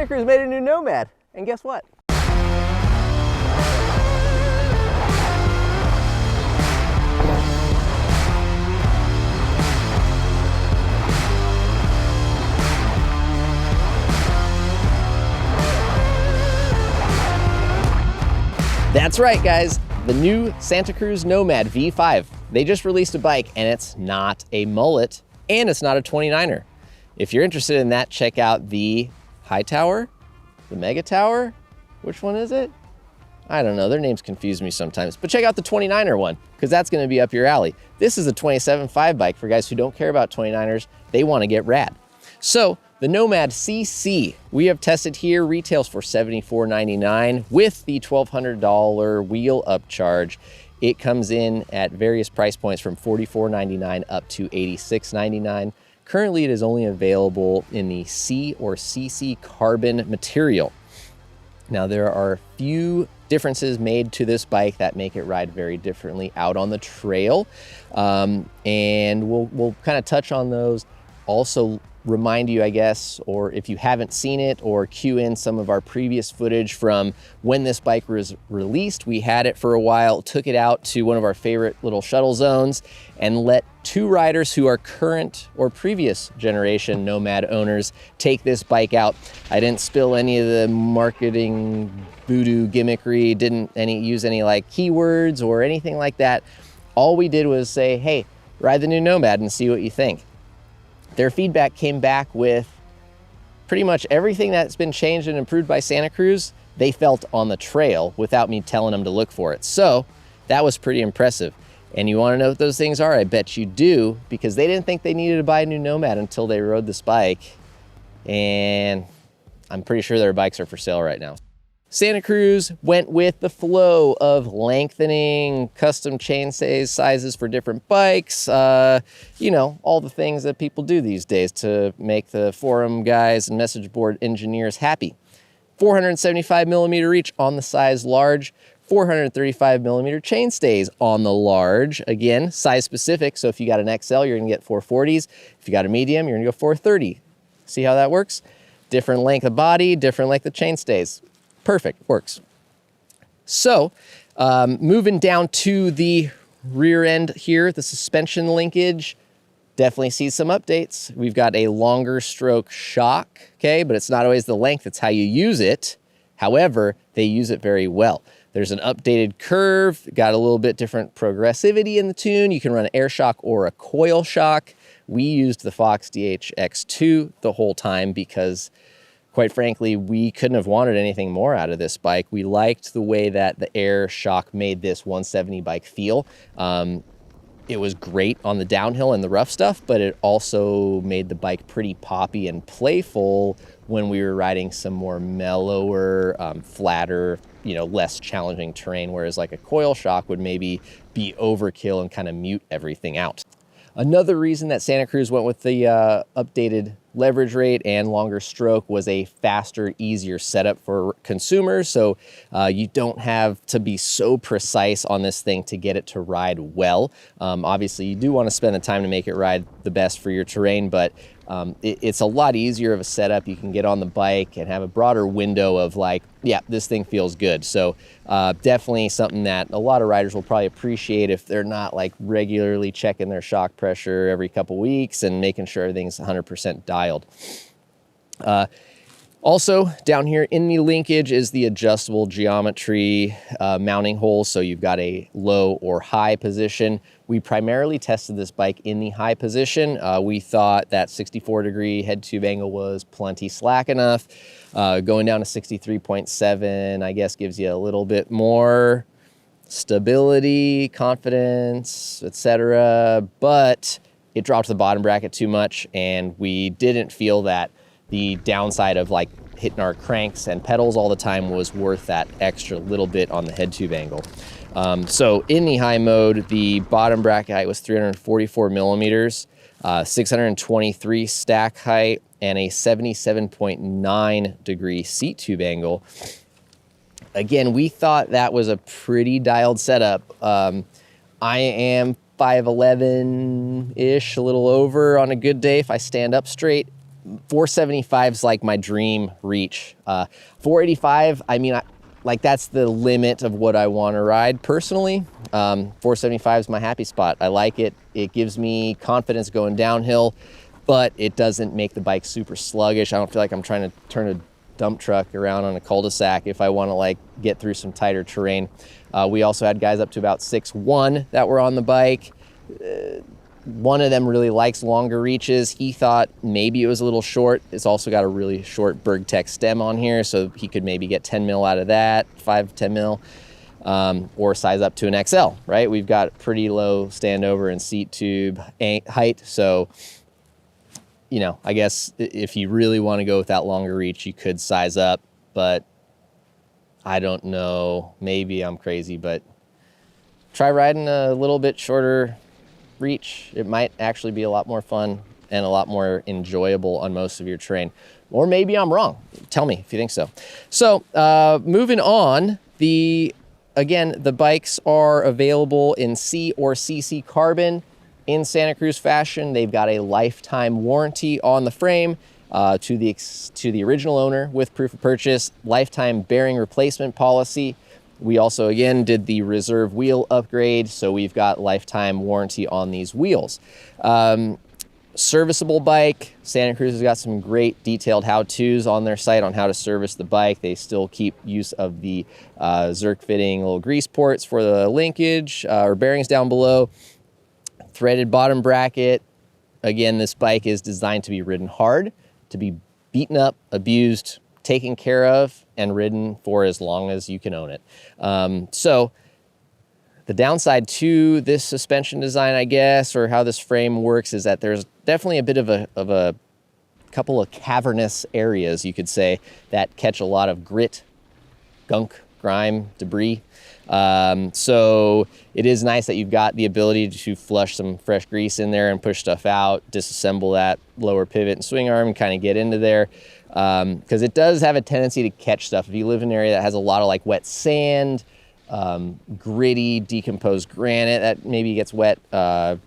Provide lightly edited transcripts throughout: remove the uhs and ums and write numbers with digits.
Santa Cruz made a new Nomad, and guess what? That's right, guys. The new Santa Cruz Nomad V5. They just released a bike, and it's not a mullet, and it's not a 29er. If you're interested in that, check out the High Tower, the Mega Tower. Which one is it? I don't know, their names confuse me sometimes, but check out the 29er one, because that's gonna be up your alley. This is a 27.5 bike for guys who don't care about 29ers. They wanna get rad. So the Nomad CC, we have tested here, retails for $74.99 with the $1,200 wheel upcharge. It comes in at various price points from $44.99 up to $86.99. Currently, it is only available in the C or CC carbon material. Now, there are a few differences made to this bike that make it ride very differently out on the trail. And we'll kind of touch on those. Also, remind you, I guess, or if you haven't seen it, or cue in some of our previous footage from when this bike was released. We had it for a while, took it out to one of our favorite little shuttle zones, and let two riders who are current or previous generation Nomad owners take this bike out. I didn't spill any of the marketing voodoo gimmickry, didn't use any like keywords or anything like that. All we did was say, hey, ride the new Nomad and see what you think. Their feedback came back with pretty much everything that's been changed and improved by Santa Cruz, they felt on the trail without me telling them to look for it. So that was pretty impressive. And you wanna know what those things are? I bet you do, because they didn't think they needed to buy a new Nomad until they rode this bike. And I'm pretty sure their bikes are for sale right now. Santa Cruz went with the flow of lengthening custom chainstays sizes for different bikes. You know, all the things that people do these days to make the forum guys and message board engineers happy. 475 millimeter reach on the size large, 435 millimeter chainstays on the large. Again, size specific. So if you got an XL, you're gonna get 440s. If you got a medium, you're gonna go 430. See how that works? Different length of body, different length of chainstays. Perfect, works. So moving down to the rear end here, the suspension linkage, definitely sees some updates. We've got a longer stroke shock, okay, but it's not always the length, it's how you use it. However, they use it very well. There's an updated curve, got a little bit different progressivity in the tune. You can run an air shock or a coil shock. We used the Fox DHX2 the whole time because quite frankly, we couldn't have wanted anything more out of this bike. We liked the way that the air shock made this 170 bike feel. It was great on the downhill and the rough stuff, but it also made the bike pretty poppy and playful when we were riding some more mellower, flatter, less challenging terrain, whereas like a coil shock would maybe be overkill and kind of mute everything out. Another reason that Santa Cruz went with the updated leverage rate and longer stroke was a faster, easier setup for consumers. So you don't have to be so precise on this thing to get it to ride well. Obviously, you do want to spend the time to make it ride the best for your terrain, but it's a lot easier of a setup. You can get on the bike and have a broader window of like, yeah, this thing feels good. So definitely something that a lot of riders will probably appreciate if they're not like regularly checking their shock pressure every couple weeks and making sure everything's 100% dialed. Also, down here in the linkage is the adjustable geometry mounting hole. So you've got a low or high position. We primarily tested this bike in the high position. We thought that 64-degree head tube angle was plenty slack enough. Going down to 63.7, I guess, gives you a little bit more stability, confidence, etc. But it dropped the bottom bracket too much, and we didn't feel that the downside of like hitting our cranks and pedals all the time was worth that extra little bit on the head tube angle. So in the high mode, the bottom bracket height was 344 millimeters, 623 stack height, and a 77.9 degree seat tube angle. Again, we thought that was a pretty dialed setup. I am 5'11"-ish, a little over on a good day if I stand up straight. 475 is like my dream reach. 485, I mean, like that's the limit of what I want to ride personally. 475 is my happy spot. I like it. It gives me confidence going downhill, but it doesn't make the bike super sluggish. I don't feel like I'm trying to turn a dump truck around on a cul-de-sac if I want to like get through some tighter terrain. We also had guys up to about 6'1" that were on the bike. One of them really likes longer reaches. He thought maybe it was a little short. It's also got a really short BergTech stem on here, so he could maybe get 10 mil out of that, 5-10 mil, or size up to an XL, right? We've got pretty low standover and seat tube height, so you know, I guess if you really want to go with that longer reach, you could size up, but I don't know, maybe I'm crazy, but try riding a little bit shorter reach. It might actually be a lot more fun and a lot more enjoyable on most of your terrain. Or maybe I'm wrong. Tell me if you think so. So moving on, again, the bikes are available in C or CC carbon in Santa Cruz fashion. They've got a lifetime warranty on the frame to the original owner with proof of purchase, lifetime bearing replacement policy. We also, again, did the reserve wheel upgrade, so we've got lifetime warranty on these wheels. Serviceable bike. Santa Cruz has got some great detailed how-tos on their site on how to service the bike. They still keep use of the Zerk fitting little grease ports for the linkage or bearings down below. Threaded bottom bracket. Again, this bike is designed to be ridden hard, to be beaten up, abused, taken care of, and ridden for as long as you can own it. So the downside to this suspension design, I guess, or how this frame works, is that there's definitely a bit of a couple of cavernous areas, you could say, that catch a lot of grit, gunk, grime, debris. So it is nice that you've got the ability to flush some fresh grease in there and push stuff out, disassemble that lower pivot and swing arm and kind of get into there. Because it does have a tendency to catch stuff. If you live in an area that has a lot of like wet sand, gritty, decomposed granite that maybe gets wet, that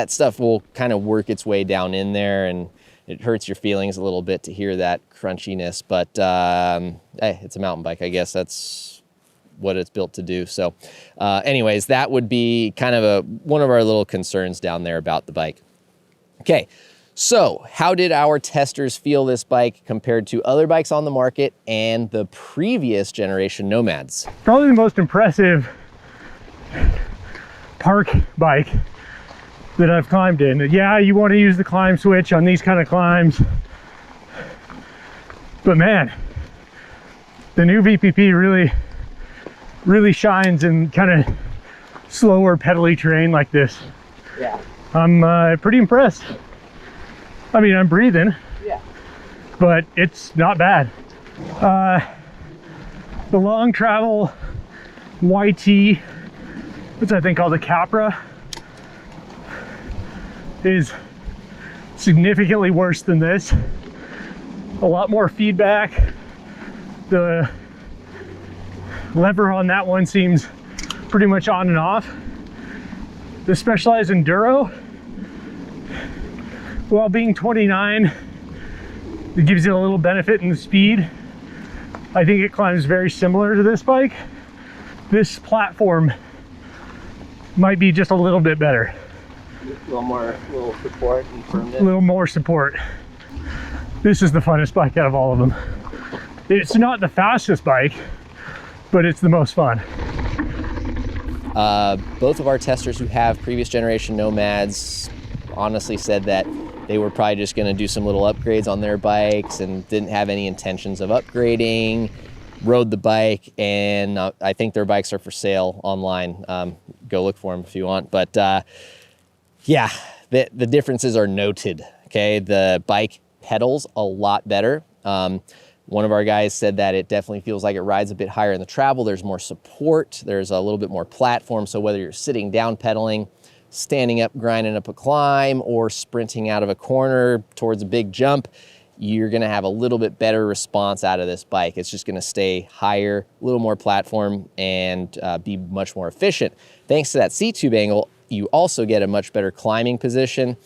stuff will kind of work its way down in there, and it hurts your feelings a little bit to hear that crunchiness. But hey, it's a mountain bike. I guess that's what it's built to do. So anyways, that would be kind of one of our little concerns down there about the bike. Okay. So how did our testers feel this bike compared to other bikes on the market and the previous generation Nomads? Probably the most impressive park bike that I've climbed in. Yeah, you want to use the climb switch on these kind of climbs, but man, the new VPP really shines in kind of slower pedally terrain like this. Yeah. I'm pretty impressed. I mean, I'm breathing, yeah, but it's not bad. The long travel YT, which I think called the Capra, is significantly worse than this. A lot more feedback. The lever on that one seems pretty much on and off. The Specialized Enduro, while being 29, it gives you a little benefit in the speed. I think it climbs very similar to this bike. This platform might be just a little bit better. A little support and firmness. A little more support. This is the funnest bike out of all of them. It's not the fastest bike, but it's the most fun. Both of our testers who have previous generation Nomads honestly said that they were probably just going to do some little upgrades on their bikes and didn't have any intentions of upgrading, rode the bike, and I think their bikes are for sale online. Go look for them if you want. But yeah, the differences are noted, okay? The bike pedals a lot better. One of our guys said that it definitely feels like it rides a bit higher in the travel. There's more support. There's a little bit more platform. So whether you're sitting down pedaling, standing up, grinding up a climb, or sprinting out of a corner towards a big jump, you're gonna have a little bit better response out of this bike. It's just gonna stay higher, a little more platform, and be much more efficient. Thanks to that seat tube angle, you also get a much better climbing position.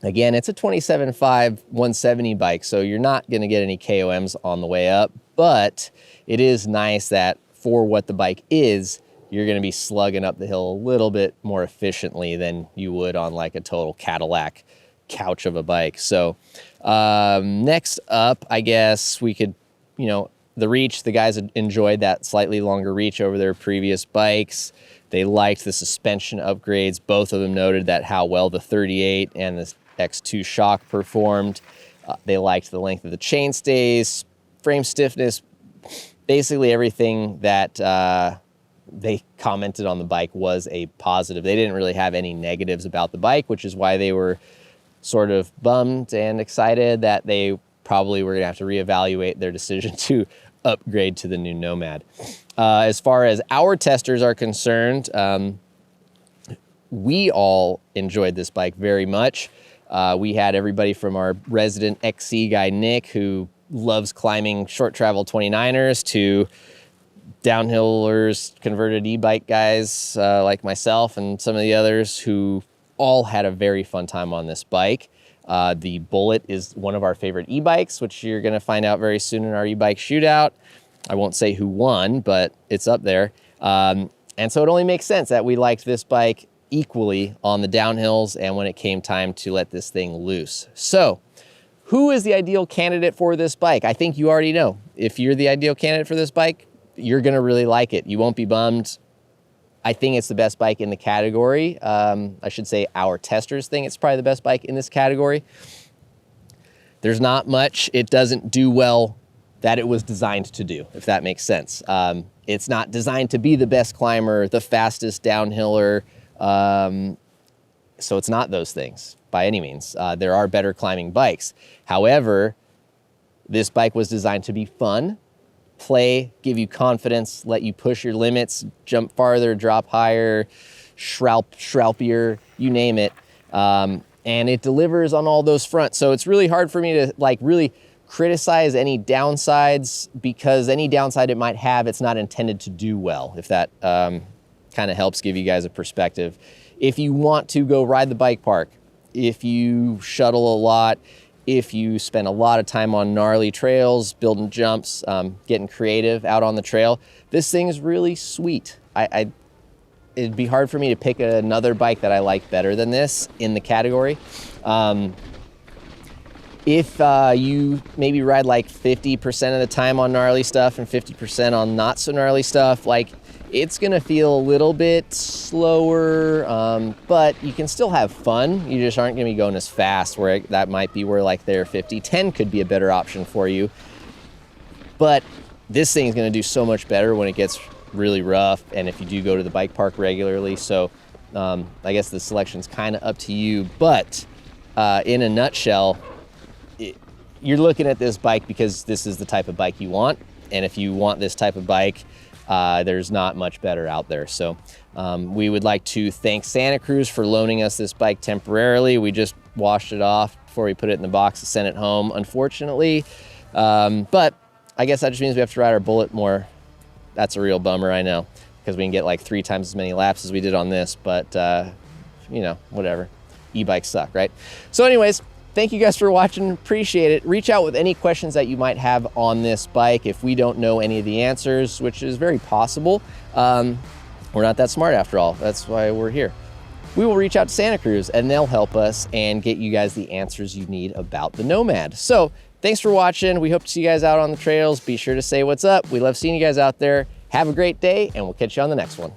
Again, it's a 27.5 170 bike, so you're not gonna get any KOMs on the way up, but it is nice that for what the bike is, you're gonna be slugging up the hill a little bit more efficiently than you would on like a total Cadillac couch of a bike. So next up, I guess we could, you know, the reach, the guys enjoyed that slightly longer reach over their previous bikes. They liked the suspension upgrades. Both of them noted that how well the 38 and the X2 shock performed. They liked the length of the chainstays, frame stiffness, basically everything that they commented on the bike was a positive. They didn't really have any negatives about the bike, which is why they were sort of bummed and excited that they probably were gonna have to reevaluate their decision to upgrade to the new Nomad. As far as our testers are concerned, we all enjoyed this bike very much. We had everybody from our resident XC guy, Nick, who loves climbing short travel 29ers, to downhillers, converted e-bike guys like myself and some of the others who all had a very fun time on this bike. The Bullet is one of our favorite e-bikes, which you're gonna find out very soon in our e-bike shootout. I won't say who won, but it's up there. And so it only makes sense that we liked this bike equally on the downhills and when it came time to let this thing loose. So who is the ideal candidate for this bike? I think you already know. If you're the ideal candidate for this bike, you're gonna really like it. You won't be bummed. I think it's the best bike in the category. I should say our testers think it's probably the best bike in this category. There's not much it doesn't do well that it was designed to do, if that makes sense. It's not designed to be the best climber, the fastest downhiller, so it's not those things by any means. There are better climbing bikes. However, this bike was designed to be fun, play, give you confidence, let you push your limits, jump farther, drop higher, shralpier, you name it. And it delivers on all those fronts. So it's really hard for me to like really criticize any downsides, because any downside it might have, it's not intended to do well, if that kind of helps give you guys a perspective. If you want to go ride the bike park, if you shuttle a lot, if you spend a lot of time on gnarly trails, building jumps, getting creative out on the trail, this thing is really sweet. It'd be hard for me to pick another bike that I like better than this in the category. If you maybe ride like 50% of the time on gnarly stuff and 50% on not so gnarly stuff, like it's gonna feel a little bit slower, but you can still have fun. You just aren't gonna be going as fast, where that might be where like their 50-10 could be a better option for you. But this thing is gonna do so much better when it gets really rough and if you do go to the bike park regularly. So I guess the selection's kind of up to you, but in a nutshell, you're looking at this bike because this is the type of bike you want. And if you want this type of bike, there's not much better out there. So we would like to thank Santa Cruz for loaning us this bike temporarily. We just washed it off before we put it in the box and sent it home, unfortunately. But I guess that just means we have to ride our Bullet more. That's a real bummer, I know, because we can get like 3 times as many laps as we did on this, but you know, whatever. E-bikes suck, right? So anyways, thank you guys for watching, appreciate it. Reach out with any questions that you might have on this bike. If we don't know any of the answers, which is very possible, we're not that smart after all. That's why we're here. We will reach out to Santa Cruz and they'll help us and get you guys the answers you need about the Nomad. So thanks for watching. We hope to see you guys out on the trails. Be sure to say what's up. We love seeing you guys out there. Have a great day and we'll catch you on the next one.